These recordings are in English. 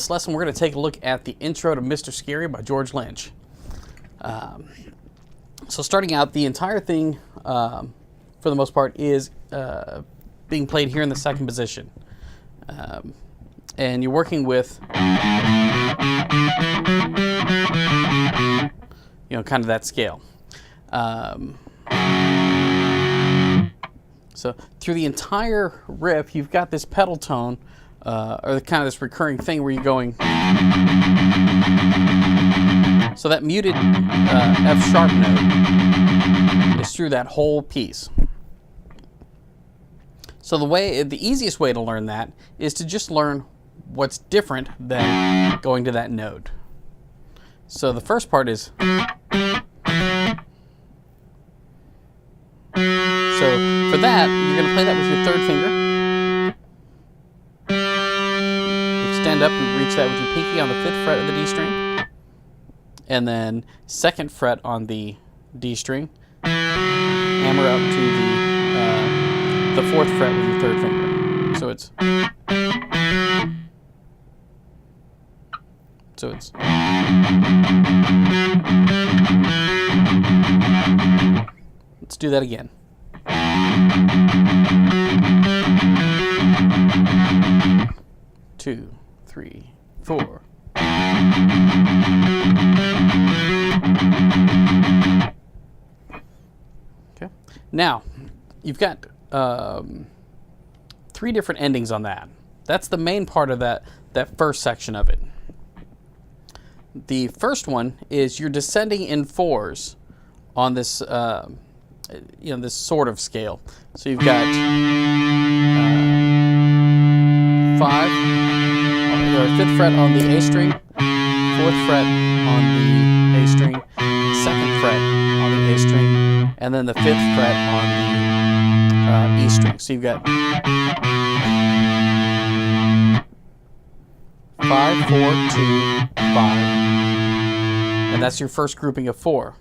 this lesson, we're going to take a look at the intro to Mr. Scary by George Lynch. So starting out, the entire thing, for the most part, is being played here in the second position. And you're working with, kind of that scale. So through the entire riff, you've got this pedal tone, or kind of this recurring thing where you're going. So that muted F sharp note is through that whole piece. So the easiest way to learn that is to just learn what's different than going to that note. So the first part is. So for that, you're going to play that with your third finger. Extend up and reach that with your pinky on the 5th fret of the D string. And then 2nd fret on the D string. Hammer up to the 4th fret with your 3rd finger. So it's let's do that again. 2, 3, 4. Okay. Now, you've got 3 different endings on that. That's the main part of that first section of it. The first one is you're descending in 4s on this, this sort of scale. So you've got 5, 5th fret on the A string, 4th fret on the A string, 2nd fret on the A string, and then the 5th fret on the E string. So you've got 5, 4, 2, 5, and that's your first grouping of 4.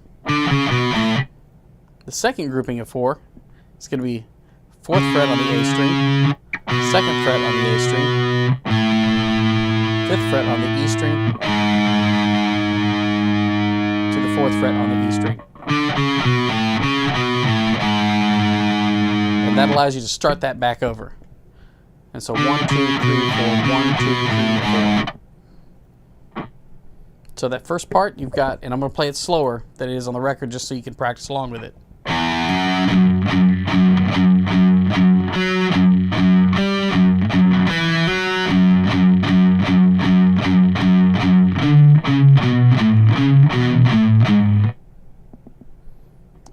The second grouping of 4 is going to be 4th fret on the A string, 2nd fret on the A string, 5th fret on the E string, to the 4th fret on the E string. And that allows you to start that back over. And so 1, 2, 3, 4, 1, 2, 3, 4. So that first part you've got, and I'm going to play it slower than it is on the record just so you can practice along with it.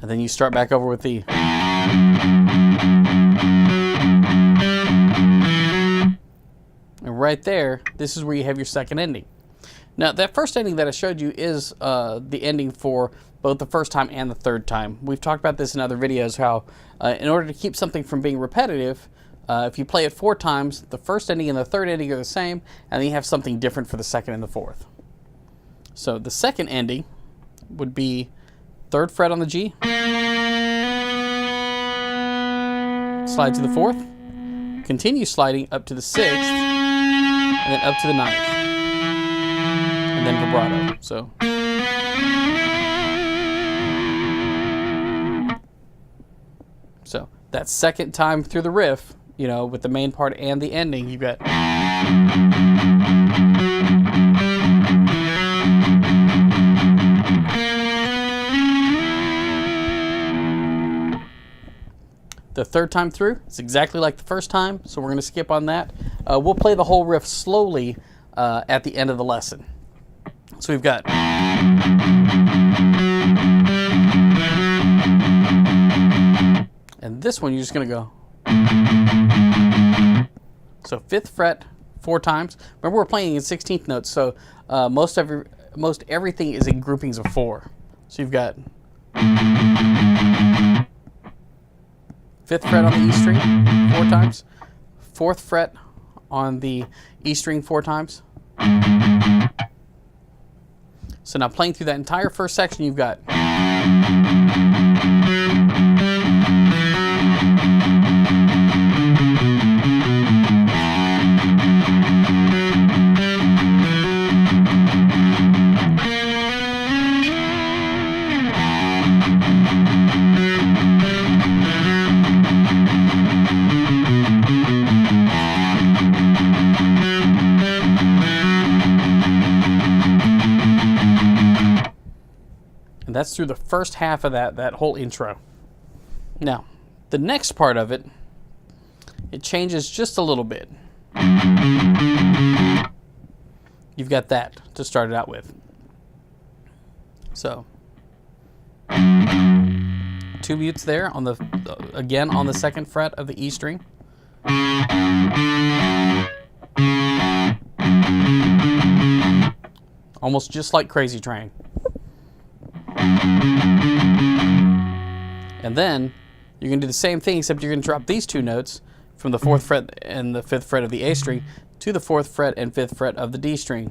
And then you start back over with the. And right there, this is where you have your second ending. Now, that first ending that I showed you is the ending for both the first time and the third time. We've talked about this in other videos, how in order to keep something from being repetitive, if you play it 4 times, the first ending and the third ending are the same, and then you have something different for the second and the fourth. So the second ending would be 3rd fret on the G, slide to the 4th, continue sliding up to the 6th, and then up to the 9th. And then vibrato. So that second time through the riff, with the main part and the ending, you've got. The third time through, it's exactly like the first time, so we're going to skip on that. We'll play the whole riff slowly at the end of the lesson. So we've got. And this one, you're just going to go. So 5th fret 4 times. Remember, we're playing in 16th notes, so most everything is in groupings of 4. So you've got 5th fret on the E string 4 times, 4th fret on the E string 4 times. So now playing through that entire first section, you've got. that's through the first half of that whole intro. Now, the next part of it, it changes just a little bit. You've got that to start it out with. So, 2 mutes there on the again on the 2nd fret of the E string. Almost just like Crazy Train. And then you're going to do the same thing, except you're going to drop these 2 notes from the 4th fret and the 5th fret of the A string to the 4th fret and 5th fret of the D string.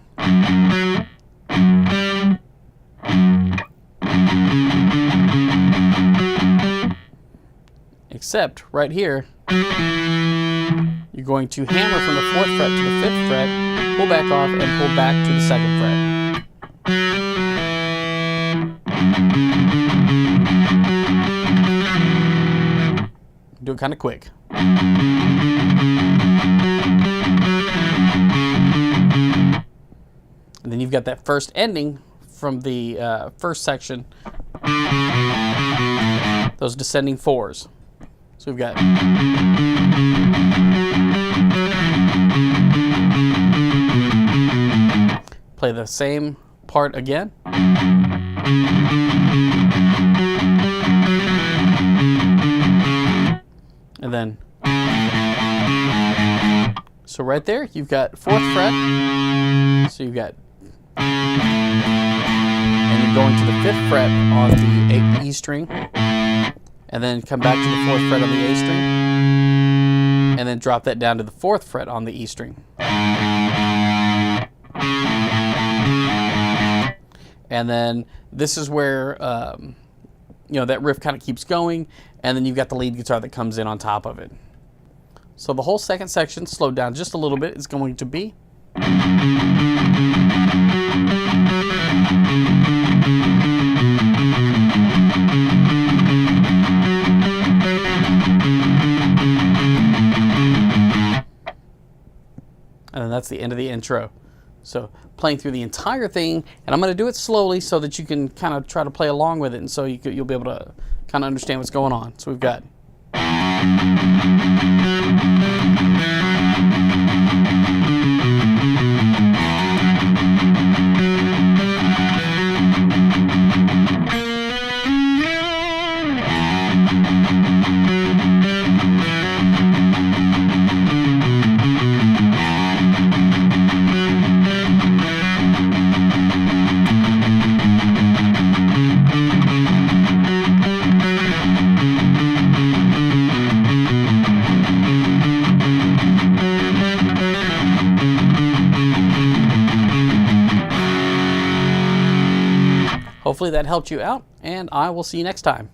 Except right here, you're going to hammer from the 4th fret to the 5th fret, pull back off, and pull back to the 2nd fret. Do it kind of quick. And then you've got that first ending from the first section, those descending 4s. So we've got play the same part again. And then, so right there, you've got 4th fret. So you've got, and you're going to the 5th fret on the E string, and then come back to the 4th fret on the A string, and then drop that down to the 4th fret on the E string. And then this is where, you know, that riff kind of keeps going, and then you've got the lead guitar that comes in on top of it. So the whole second section, slowed down just a little bit, is going to be. And then that's the end of the intro. So playing through the entire thing, and I'm going to do it slowly so that you can kind of try to play along with it, and so you'll be able to kind of understand what's going on. So we've got. Hopefully that helped you out, and I will see you next time.